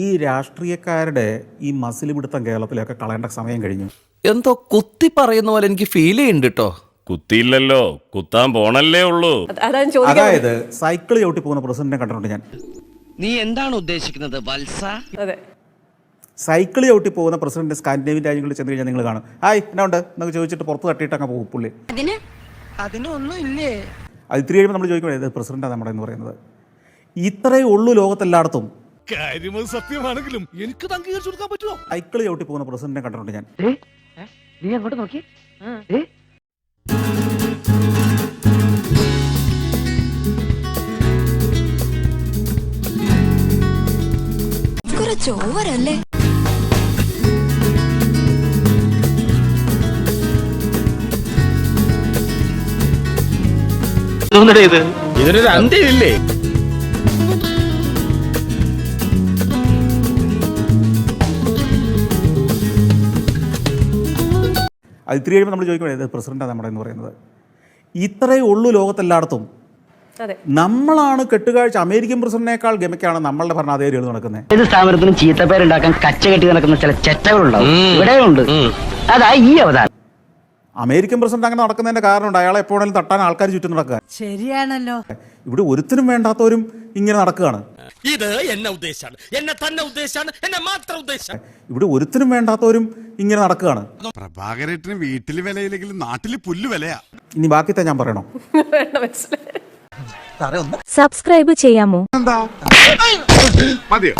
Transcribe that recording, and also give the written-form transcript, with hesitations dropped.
ഈ രാഷ്ട്രീയക്കാരുടെ ഈ മസിൽ പിടുത്തം കേരളത്തിലൊക്കെ കളയേണ്ട സമയം കഴിഞ്ഞു. എന്തോ കുത്തി പറയുന്ന പോലെ എനിക്ക് ഫീൽ ചെയ്യുന്നുണ്ട് കേട്ടോ. കുത്തിയില്ലല്ലോ, കുത്താൻ പോണല്ലേ ഉള്ളൂ. അതായത് സൈക്കിൾ ചവിട്ടി പോകുന്ന പ്രസിഡന്റിനെ കണ്ടിട്ടുണ്ട് ഞാൻ. നീ എന്താണ് ഉദ്ദേശിക്കുന്നത് വത്സ? അതെ, സൈക്കിൾ ചവിട്ടി പോകുന്ന പ്രസിഡന്റ് സ്കാൻഡിനേവിയൻ രാജ്യങ്ങളിൽ ചെന്ന് കഴിഞ്ഞാൽ നിങ്ങൾ കാണും, ഹായ് എന്നാ ഉണ്ട് എന്നൊക്കെ ചോദിച്ചിട്ട് പുറത്ത് തട്ടിയിട്ട് അങ്ങ് പോകും പുള്ളി. അതിനൊന്നും ഇല്ലേ? അത് ഇത്തിരി കഴിയുമ്പോൾ നമ്മൾ ചോദിക്കുന്നത് പ്രസിഡന്റാണ് നമ്മുടെ എന്ന് പറയുന്നത്. ഇത്രയേ ഉള്ളൂ ലോകത്തെല്ലായിടത്തും. കാര്യമത് സത്യമാണെങ്കിലും എനിക്ക് അംഗീകരിച്ചു കൊടുക്കാൻ പറ്റുമോ? സൈക്കിൾ ചവിട്ടി പോകുന്ന പ്രസിഡന്റിനെ കണ്ടിട്ടുണ്ട് ഞാൻ. നീ അങ്ങോട്ട് നോക്കി. ചോവരല്ലേ ഇതിനൊരു അന്ത്യമില്ലേ? അത് ഇത്തിരി കഴിയുമ്പോൾ നമ്മൾ ചോദിക്കുന്നത് പ്രസിഡന്റാണ് നമ്മുടെ എന്ന് പറയുന്നത്. ഇത്രയേ ഉള്ളൂ ലോകത്തെല്ലായിടത്തും. അതെ, നമ്മളാണ് കെട്ടുകാഴ്ച. അമേരിക്കൻ പ്രസിഡന്റിനേക്കാൾ ഗമയ്ക്കാണ് നമ്മളുടെ ഭരണാധികാരികൾ നടക്കുന്നത്. ഏത് സ്ഥാപനത്തിനും ചീത്തപ്പേരുണ്ടാക്കാൻ കച്ച കെട്ടി നടക്കുന്ന ചില ചെറ്റകളുണ്ടാവും, ഇവിടെയുണ്ട്. അതാ ഈ അവതാരം. അമേരിക്കൻ പ്രസിഡന്റ് അങ്ങനെ നടക്കുന്നതിന്റെ കാരണം അയാളെ എപ്പോഴെങ്കിലും തട്ടാൻ ആൾക്കാർ ചുറ്റും നടക്കുക. ശരിയാണല്ലോ. ഇവിടെ ഒരുത്തിനും വേണ്ടാത്തവരും ഇങ്ങനെ നടക്കുകയാണ്. ഇത് എന്നെ ഉദ്ദേശാണ്, എന്നെ തന്നെ ഉദ്ദേശാണ്, എന്നെ മാത്രം ഉദ്ദേശാണ്. ഇവിടെ ഒരുത്തിനും വേണ്ടാത്തവരും ഇങ്ങനെ നടക്കുകയാണ്. പ്രഭാകരേട്ടന് വീട്ടില് വിലയില്ലെങ്കിലും നാട്ടില് പുല്ല് വിലയാ. ഇനി ബാക്കിത്തെ ഞാൻ പറയണോ? വേണ്ട, മനസ്സിലായി. സബ്സ്ക്രൈബ് ചെയ്യാമോ? മതിയോ?